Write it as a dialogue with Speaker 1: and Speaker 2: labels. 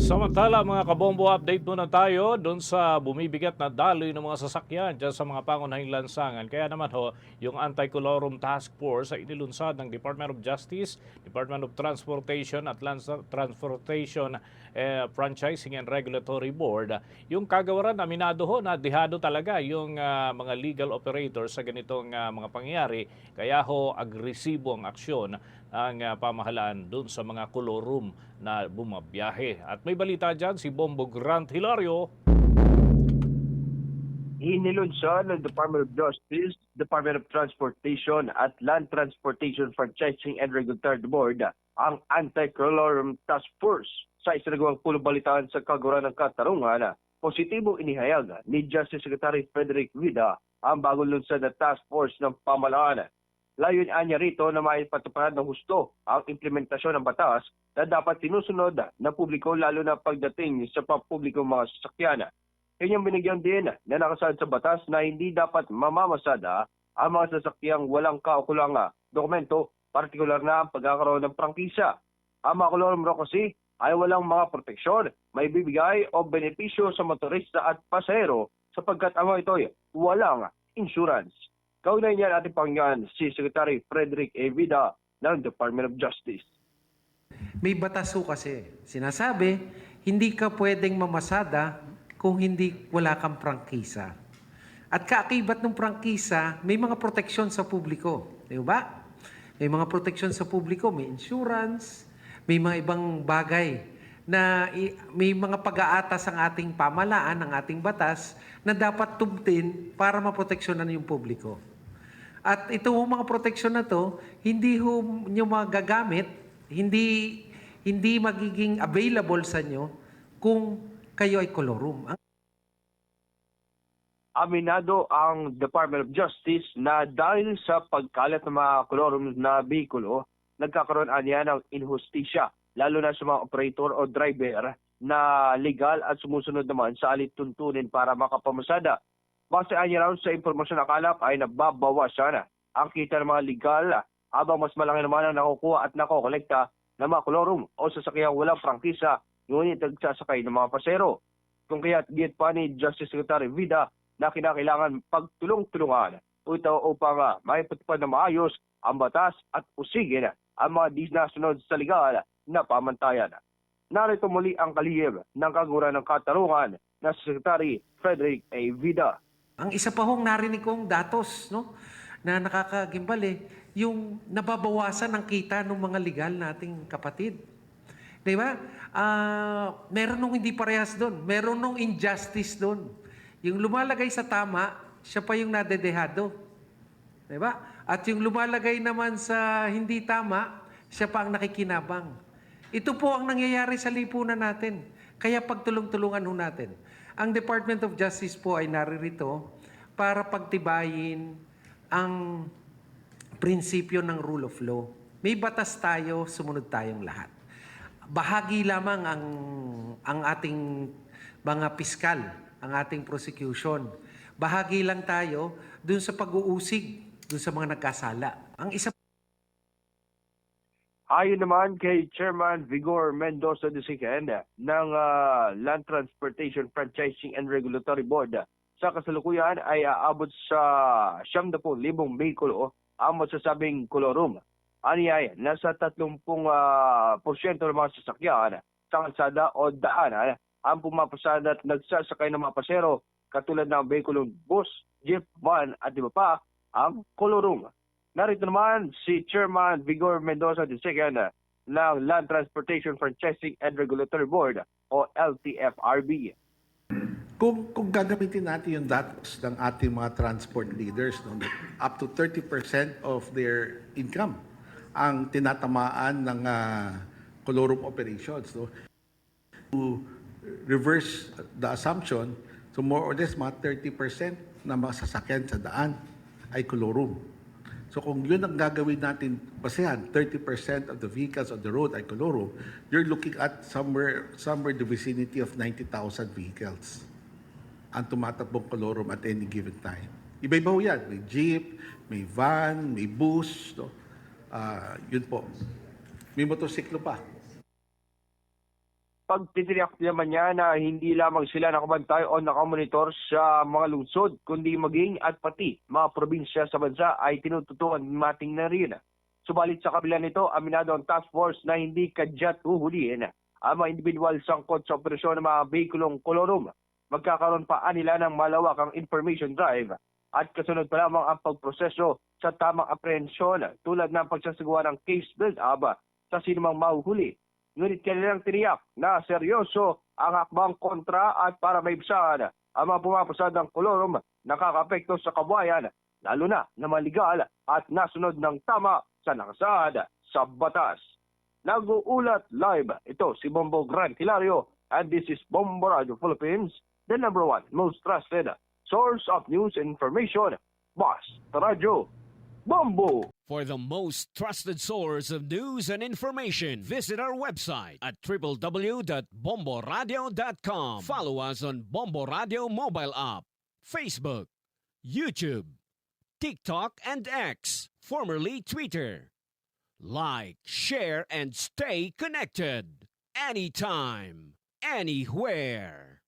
Speaker 1: Samantala mga kabombo, update muna tayo doon sa bumibigat na daloy ng mga sasakyan dyan sa mga pangunahing lansangan. Kaya naman yung Anti-Colorum Task Force ay inilunsad ng Department of Justice, Department of Transportation at Land Transportation Franchising and Regulatory Board. Yung kagawaran, aminado na dihado talaga yung mga legal operators sa ganitong mga pangyayari. Kaya agresibo ang aksyon ang pamahalaan doon sa mga kolorum na bumabiyahe. At may balita dyan si Bombo Grant Hilario.
Speaker 2: Inilunsad ng Department of Justice, Department of Transportation at Land Transportation Franchising and Regulatory Board ang Anti-Colorum Task Force. Sa isinagawang pulong-balitaan sa Kagurahan ng Katarungan, positibong inihayag ni Justice Secretary Frederick Vida ang bagong lunsad na task force ng pamahalaan. Layunin niya rito na maipatupad ng husto ang implementasyon ng batas na dapat sinusunod ng publiko lalo na pagdating sa pampublikong mga sasakyan. Kanyang binigyan din na nakasaad sa batas na hindi dapat mamamasada ang mga sasakyang walang kaukulang dokumento, partikular na ang pagkakaroon ng prangkisa. Ang mga kolorum raw kasi ay walang mga proteksyon, may bibigay o benepisyo sa motorista at pasahero sapagkat ang mga ito'y walang insurance. Kaunay niya ating pakinggan si Secretary Frederick A. Vida ng Department of Justice.
Speaker 3: May batas ho kasi. Sinasabi, hindi ka pwedeng mamasada kung wala kang prangkisa. At kaakibat ng prangkisa, may mga proteksyon sa publiko. Di ba? May mga proteksyon sa publiko, may insurance, may mga ibang bagay na may mga pag-aatas ang ating pamahalaan, ang ating batas, na dapat tubtin para maproteksyonan yung publiko. At ito mga proteksyon na to, hindi nyo magagamit, hindi magiging available sa inyo kung kayo ay kolorum.
Speaker 2: Aminado ang Department of Justice na dahil sa pagkalat ng mga kolorum na bihikulo, nagkakaroon niya ng inhustisya, lalo na sa mga operator o driver na legal at sumusunod naman sa alituntunin para makapamasada. Base niya raw sa impormasyon na kalap ay nababawasan ang kita ng mga legal habang mas malaki naman ang nakukuha at nakokolekta ng mga kolorum o sasakyang walang prangkisa ngunit nagsasakay ng mga pasero. Kung kaya't git pa ni Justice Secretary Vida na kinakailangan pagtulong-tulungan ito upang maipatupad na maayos ang batas at usigin ang mga disnasunod sa legal na pamantayan. Narito muli ang kalihim ng Kagurahan ng Katarungan na Secretary Frederick A. Vida.
Speaker 3: Ang isa pa hong narinig kong datos, na nakakagimbal yung nababawasan ang kita ng mga legal nating kapatid. Di ba? Meron nung hindi parehas doon. Meron nung injustice doon. Yung lumalagay sa tama, siya pa yung nadedehado. Di ba? At yung lumalagay naman sa hindi tama, siya pa ang nakikinabang. Ito po ang nangyayari sa lipunan natin. Kaya pagtulong-tulungan ho natin. Ang Department of Justice po ay naririto para pagtibayin ang prinsipyo ng rule of law. May batas tayo, sumunod tayong lahat. Bahagi lamang ang ating mga piskal, ang ating prosecution. Bahagi lang tayo dun sa pag-uusig, dun sa mga nagkasala. Ang isa
Speaker 2: Ayon naman kay Chairman Vigor Mendoza II ng Land Transportation Franchising and Regulatory Board, sa kasalukuyan ay aabot sa 70,000 bihikulo ang masasabing kolorum. Aniyay, nasa 30% ng mga sasakyan sa kalsada o daanan ang pumapasada at nagsasakay ng mga pasero katulad ng vehikulong bus, jeep, van at iba pa ang kolorum. Narito naman si Chairman Vigor Mendoza II ng Land Transportation Franchising and Regulatory Board o LTFRB.
Speaker 4: Kung gagamitin natin yung datos ng ating mga transport leaders, up to 30% of their income ang tinatamaan ng kolorum operations. To reverse the assumption, so more or less mga 30% na mga sasakyan sa daan ay kolorum. So kung yun ang gagawin natin basehan, 30% of the vehicles on the road ay kolorum, you're looking at somewhere in the vicinity of 90,000 vehicles ang tumatakbong kolorum at any given time. Iba-iba ho yan. May jeep, may van, may bus. Yun po. May motorsiklo pa.
Speaker 2: Pagtitiriyak naman niya na hindi lamang sila nakabantay o nakamonitor sa mga lungsod, kundi maging at pati mga probinsya sa bansa ay tinututukan mating na rin. Subalit sa kabila nito, aminado ang task force na hindi kadyat huhulihin ang mga individual sangkot sa operasyon ng mga vehikulong kolorum. Magkakaroon pa nila ng malawakang information drive at kasunod pa lamang ang pagproseso sa tamang aprehensyon tulad ng pagsasagawa ng case build-up sa sinumang mahuhuli. Ngunit kanilang tiniyak na seryoso ang hakbang kontra at para maibsan ang mga pumapasad ng kolorum nakakapekto sa kabuhayan, lalo na maligal at nasunod ng tama sa nakasaad sa batas. Nag-uulat live, ito si Bombo Gran Hilario and this is Bombo Radio Philippines, the #1 most trusted source of news and information. Basta Radio Bombo!
Speaker 5: For the most trusted source of news and information, visit our website at www.bomboradio.com. Follow us on Bombo Radio mobile app, Facebook, YouTube, TikTok, and X, formerly Twitter. Like, share, and stay connected. Anytime, anywhere.